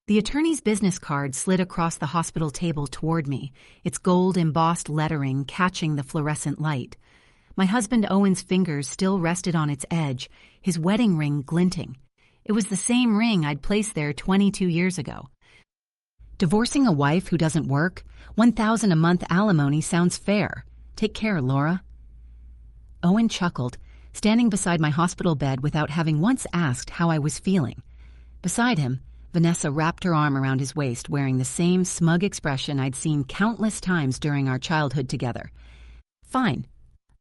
The attorney's business card slid across the hospital table toward me, its gold-embossed lettering catching the fluorescent light. My husband Owen's fingers still rested on its edge, his wedding ring glinting. It was the same ring I'd placed there 22 years ago. Divorcing a wife who doesn't work? $1,000 a month alimony sounds fair. Take care, Laura. Owen chuckled, standing beside my hospital bed without having once asked how I was feeling. Beside him, Vanessa wrapped her arm around his waist, wearing the same smug expression I'd seen countless times during our childhood together. Fine.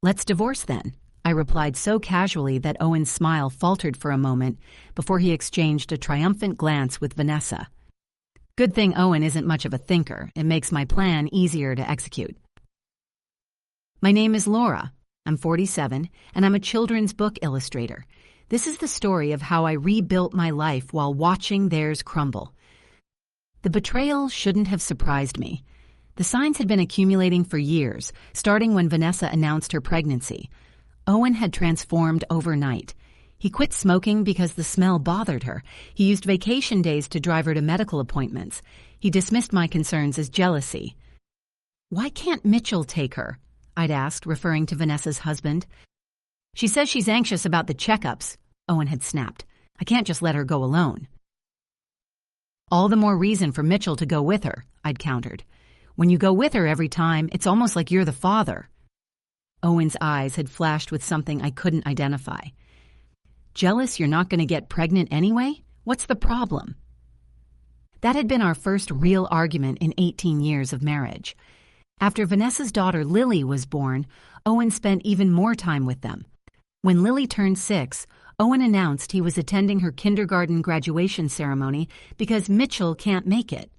Let's divorce then, I replied so casually that Owen's smile faltered for a moment before he exchanged a triumphant glance with Vanessa. Good thing Owen isn't much of a thinker. It makes my plan easier to execute. My name is Laura. I'm 47, and I'm a children's book illustrator. This is the story of how I rebuilt my life while watching theirs crumble. The betrayal shouldn't have surprised me. The signs had been accumulating for years, starting when Vanessa announced her pregnancy. Owen had transformed overnight. He quit smoking because the smell bothered her. He used vacation days to drive her to medical appointments. He dismissed my concerns as jealousy. Why can't Mitchell take her? I'd asked, referring to Vanessa's husband. She says she's anxious about the checkups, Owen had snapped. I can't just let her go alone. All the more reason for Mitchell to go with her, I'd countered. When you go with her every time, it's almost like you're the father. Owen's eyes had flashed with something I couldn't identify. Jealous you're not going to get pregnant anyway? What's the problem? That had been our first real argument in 18 years of marriage. After Vanessa's daughter Lily was born, Owen spent even more time with them. When Lily turned 6, Owen announced he was attending her kindergarten graduation ceremony because Mitchell can't make it.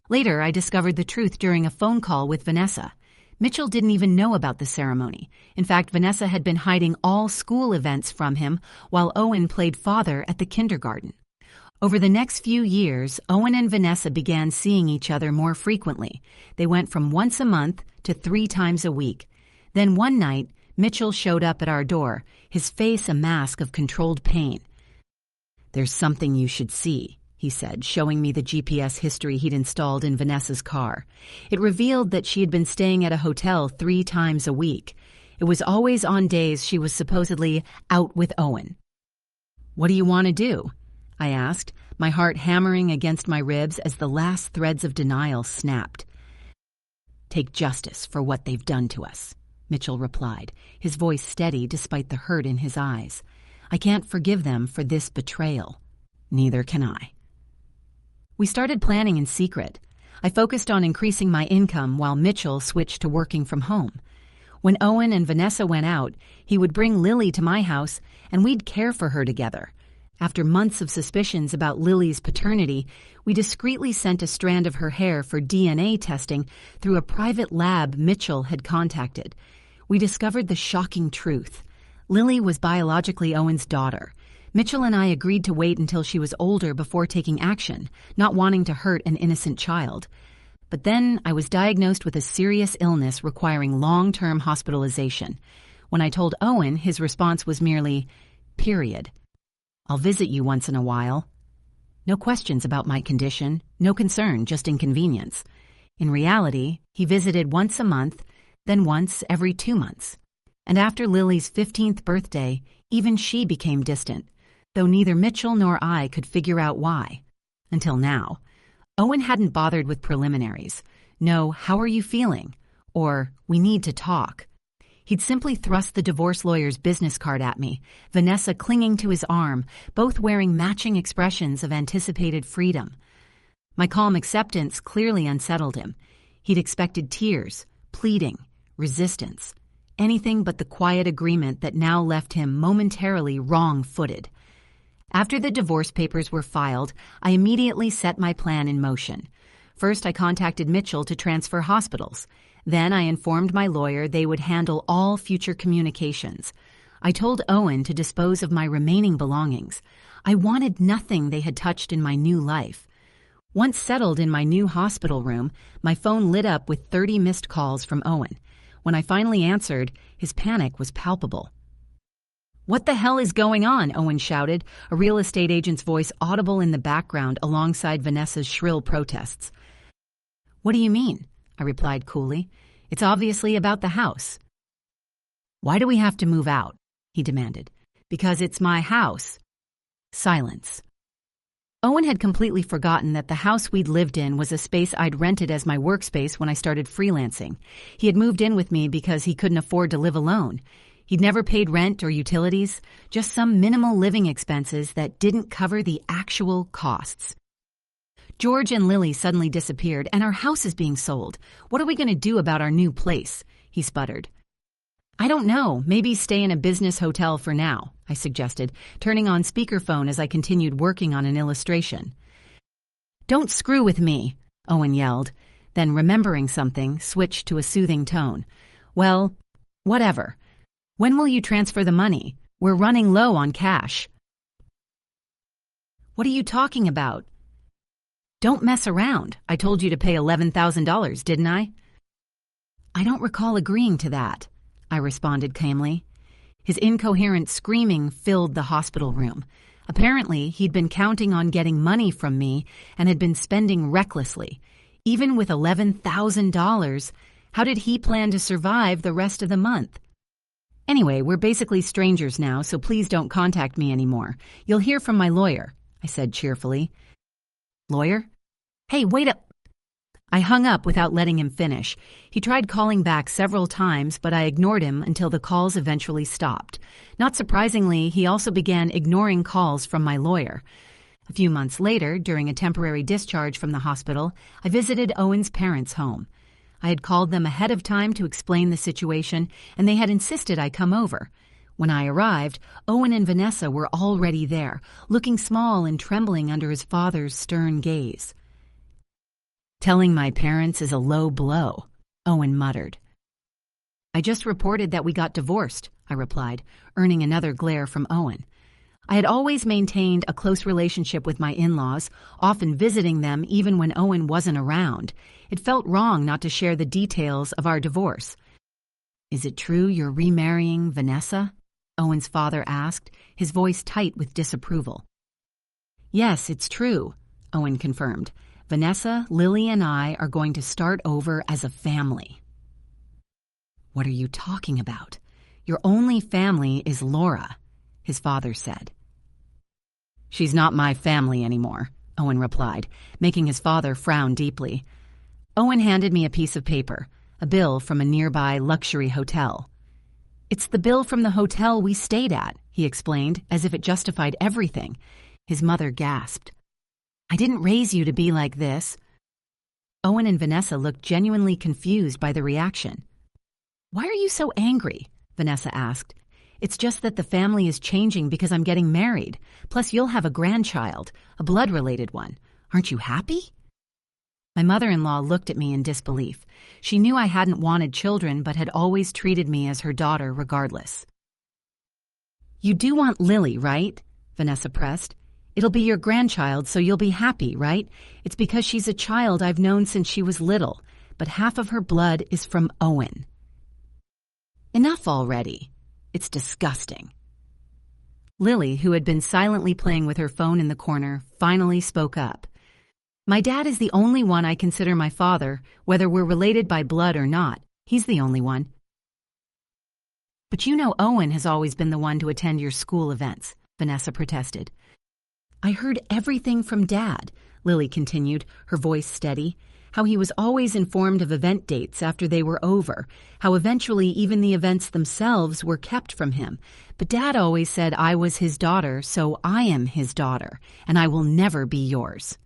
Later, I discovered the truth during a phone call with Vanessa. Mitchell didn't even know about the ceremony. In fact, Vanessa had been hiding all school events from him while Owen played father at the kindergarten. Over the next few years, Owen and Vanessa began seeing each other more frequently. They went from once a month to 3 times a week. Then one night, Mitchell showed up at our door, his face a mask of controlled pain. "There's something you should see," he said, showing me the GPS history he'd installed in Vanessa's car. It revealed that she had been staying at a hotel 3 times a week. It was always on days she was supposedly out with Owen. "What do you want to do?" I asked, my heart hammering against my ribs as the last threads of denial snapped. "Take justice for what they've done to us," Mitchell replied, his voice steady despite the hurt in his eyes. "I can't forgive them for this betrayal. Neither can I." We started planning in secret. I focused on increasing my income while Mitchell switched to working from home. When Owen and Vanessa went out, he would bring Lily to my house and we'd care for her together. After months of suspicions about Lily's paternity, we discreetly sent a strand of her hair for DNA testing through a private lab Mitchell had contacted. We discovered the shocking truth. Lily was biologically Owen's daughter. Mitchell and I agreed to wait until she was older before taking action, not wanting to hurt an innocent child. But then I was diagnosed with a serious illness requiring long-term hospitalization. When I told Owen, his response was merely, "Period. I'll visit you once in a while." No questions about my condition, no concern, just inconvenience. In reality, he visited once a month, then once every 2 months. And after Lily's 15th birthday, even she became distant, though neither Mitchell nor I could figure out why. Until now. Owen hadn't bothered with preliminaries. No, "How are you feeling?" or "We need to talk." He'd simply thrust the divorce lawyer's business card at me, Vanessa clinging to his arm, both wearing matching expressions of anticipated freedom. My calm acceptance clearly unsettled him. He'd expected tears, pleading, resistance, anything but the quiet agreement that now left him momentarily wrong-footed. After the divorce papers were filed, I immediately set my plan in motion. First, I contacted Mitchell to transfer hospitals. Then I informed my lawyer they would handle all future communications. I told Owen to dispose of my remaining belongings. I wanted nothing they had touched in my new life. Once settled in my new hospital room, my phone lit up with 30 missed calls from Owen. When I finally answered, his panic was palpable. "What the hell is going on?" Owen shouted, a real estate agent's voice audible in the background alongside Vanessa's shrill protests. "What do you mean?" I replied coolly. "It's obviously about the house." "Why do we have to move out?" he demanded. "Because it's my house." Silence. Owen had completely forgotten that the house we'd lived in was a space I'd rented as my workspace when I started freelancing. He had moved in with me because he couldn't afford to live alone. He'd never paid rent or utilities, just some minimal living expenses that didn't cover the actual costs. "George and Lily suddenly disappeared, and our house is being sold. What are we going to do about our new place?" he sputtered. "I don't know. Maybe stay in a business hotel for now," I suggested, turning on speakerphone as I continued working on an illustration. "Don't screw with me," Owen yelled, then remembering something, switched to a soothing tone. "Well, whatever. When will you transfer the money? We're running low on cash." "What are you talking about?" "Don't mess around. I told you to pay $11,000, didn't I?" "I don't recall agreeing to that," I responded calmly. His incoherent screaming filled the hospital room. Apparently, he'd been counting on getting money from me and had been spending recklessly. Even with $11,000, how did he plan to survive the rest of the month? "Anyway, we're basically strangers now, so please don't contact me anymore. You'll hear from my lawyer," I said cheerfully. "Lawyer? Hey, wait up!" I hung up without letting him finish. He tried calling back several times, but I ignored him until the calls eventually stopped. Not surprisingly, he also began ignoring calls from my lawyer. A few months later, during a temporary discharge from the hospital, I visited Owen's parents' home. I had called them ahead of time to explain the situation, and they had insisted I come over. When I arrived, Owen and Vanessa were already there, looking small and trembling under his father's stern gaze. "Telling my parents is a low blow," Owen muttered. "I just reported that we got divorced," I replied, earning another glare from Owen. I had always maintained a close relationship with my in-laws, often visiting them even when Owen wasn't around. It felt wrong not to share the details of our divorce. "Is it true you're remarrying Vanessa?" Owen's father asked, his voice tight with disapproval. "Yes, it's true," Owen confirmed. "Vanessa, Lily, and I are going to start over as a family." "What are you talking about? Your only family is Laura," his father said. "She's not my family anymore," Owen replied, making his father frown deeply. Owen handed me a piece of paper, a bill from a nearby luxury hotel. "It's the bill from the hotel we stayed at," he explained, as if it justified everything. His mother gasped. "I didn't raise you to be like this." Owen and Vanessa looked genuinely confused by the reaction. "Why are you so angry?" Vanessa asked. "It's just that the family is changing because I'm getting married. Plus, you'll have a grandchild, a blood-related one. Aren't you happy?" My mother-in-law looked at me in disbelief. She knew I hadn't wanted children, but had always treated me as her daughter regardless. "You do want Lily, right?" Vanessa pressed. "It'll be your grandchild, so you'll be happy, right? It's because she's a child I've known since she was little, but half of her blood is from Owen." "Enough already. It's disgusting." Lily, who had been silently playing with her phone in the corner, finally spoke up. "My dad is the only one I consider my father, whether we're related by blood or not. He's the only one." "But you know Owen has always been the one to attend your school events," Vanessa protested. "I heard everything from Dad," Lily continued, her voice steady, "how he was always informed of event dates after they were over, how eventually even the events themselves were kept from him. But Dad always said I was his daughter, so I am his daughter, and I will never be yours."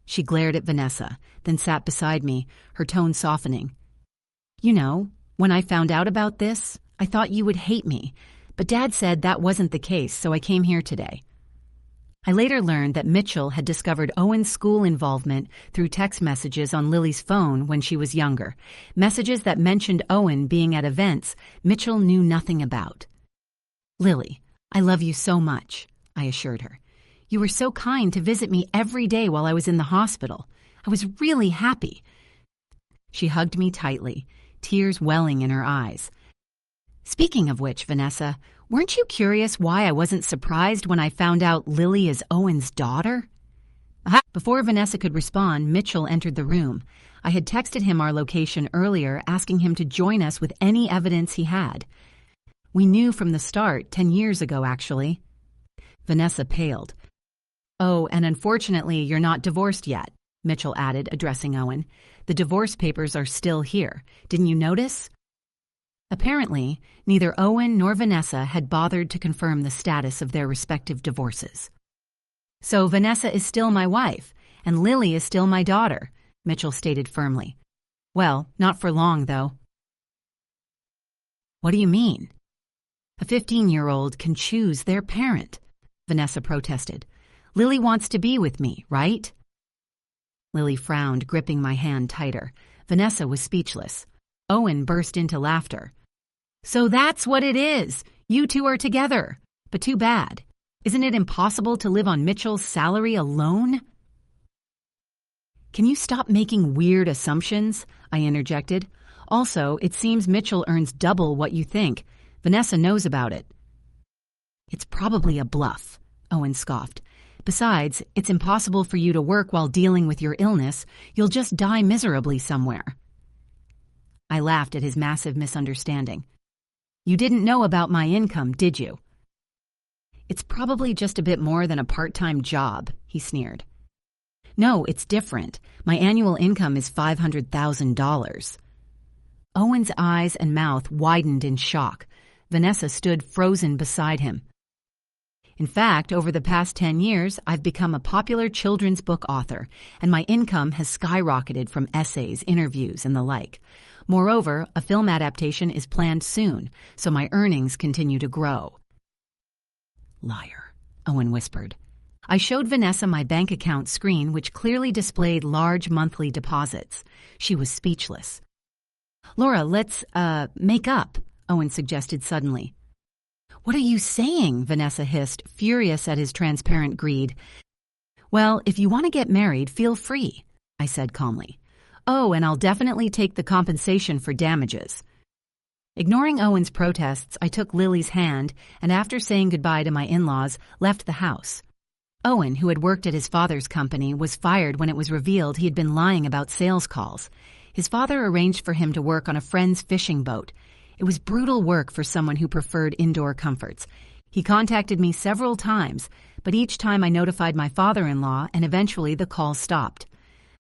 She glared at Vanessa, then sat beside me, her tone softening. "You know, when I found out about this, I thought you would hate me, but Dad said that wasn't the case, so I came here today." I later learned that Mitchell had discovered Owen's school involvement through text messages on Lily's phone when she was younger, messages that mentioned Owen being at events Mitchell knew nothing about. "Lily, I love you so much," I assured her. "You were so kind to visit me every day while I was in the hospital. I was really happy." She hugged me tightly, tears welling in her eyes. "Speaking of which, Vanessa, Weren't you curious why I wasn't surprised when I found out Lily is Owen's daughter? Before Vanessa could respond, Mitchell entered the room. I had texted him our location earlier, asking him to join us with any evidence he had. We knew from the start, 10 years ago, actually. Vanessa paled. Oh, and unfortunately, you're not divorced yet, Mitchell added, addressing Owen. The divorce papers are still here. Didn't you notice? Apparently, neither Owen nor Vanessa had bothered to confirm the status of their respective divorces. So Vanessa is still my wife, and Lily is still my daughter, Mitchell stated firmly. Well, not for long, though. What do you mean? A 15-year-old can choose their parent, Vanessa protested. Lily wants to be with me, right? Lily frowned, gripping my hand tighter. Vanessa was speechless. Owen burst into laughter. So that's what it is. You two are together. But too bad. Isn't it impossible to live on Mitchell's salary alone? Can you stop making weird assumptions? I interjected. Also, it seems Mitchell earns double what you think. Vanessa knows about it. It's probably a bluff, Owen scoffed. Besides, it's impossible for you to work while dealing with your illness. You'll just die miserably somewhere. I laughed at his massive misunderstanding. You didn't know about my income, did you? It's probably just a bit more than a part-time job, he sneered. No, it's different. My annual income is $500,000. Owen's eyes and mouth widened in shock. Vanessa stood frozen beside him. In fact, over the past 10 years, I've become a popular children's book author, and my income has skyrocketed from essays, interviews, and the like. Moreover, a film adaptation is planned soon, so my earnings continue to grow. Liar, Owen whispered. I showed Vanessa my bank account screen, which clearly displayed large monthly deposits. She was speechless. Laura, let's, make up, Owen suggested suddenly. What are you saying? Vanessa hissed, furious at his transparent greed. Well, if you want to get married, feel free, I said calmly. Oh, and I'll definitely take the compensation for damages. Ignoring Owen's protests, I took Lily's hand and, after saying goodbye to my in-laws, left the house. Owen, who had worked at his father's company, was fired when it was revealed he had been lying about sales calls. His father arranged for him to work on a friend's fishing boat. It was brutal work for someone who preferred indoor comforts. He contacted me several times, but each time I notified my father-in-law, and eventually the call stopped.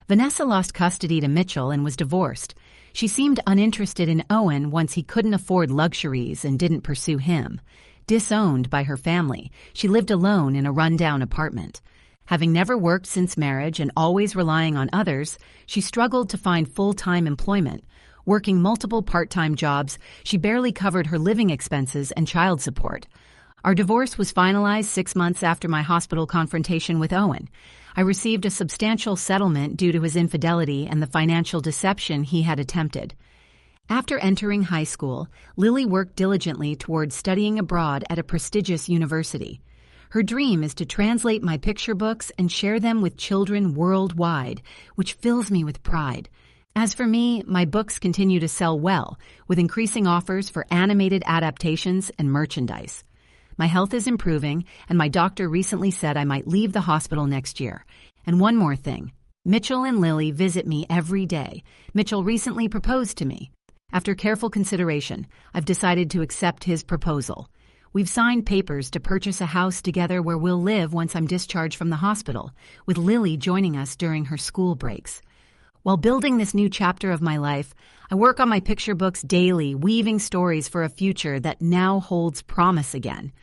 Vanessa lost custody to Mitchell and was divorced. She seemed uninterested in Owen once he couldn't afford luxuries and didn't pursue him. Disowned by her family, she lived alone in a rundown apartment. Having never worked since marriage and always relying on others, she struggled to find full-time employment. Working multiple part-time jobs, she barely covered her living expenses and child support. Our divorce was finalized 6 months after my hospital confrontation with Owen. I received a substantial settlement due to his infidelity and the financial deception he had attempted. After entering high school, Lily worked diligently towards studying abroad at a prestigious university. Her dream is to translate my picture books and share them with children worldwide, which fills me with pride. As for me, my books continue to sell well, with increasing offers for animated adaptations and merchandise. My health is improving, and my doctor recently said I might leave the hospital next year. And one more thing. Mitchell and Lily visit me every day. Mitchell recently proposed to me. After careful consideration, I've decided to accept his proposal. We've signed papers to purchase a house together where we'll live once I'm discharged from the hospital, with Lily joining us during her school breaks. While building this new chapter of my life, I work on my picture books daily, weaving stories for a future that now holds promise again.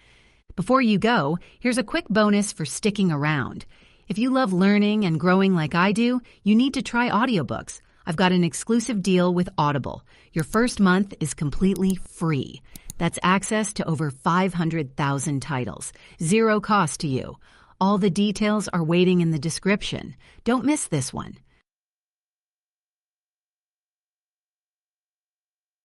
Before you go, here's a quick bonus for sticking around. If you love learning and growing like I do, you need to try audiobooks. I've got an exclusive deal with Audible. Your first month is completely free. That's access to over 500,000 titles. Zero cost to you. All the details are waiting in the description. Don't miss this one.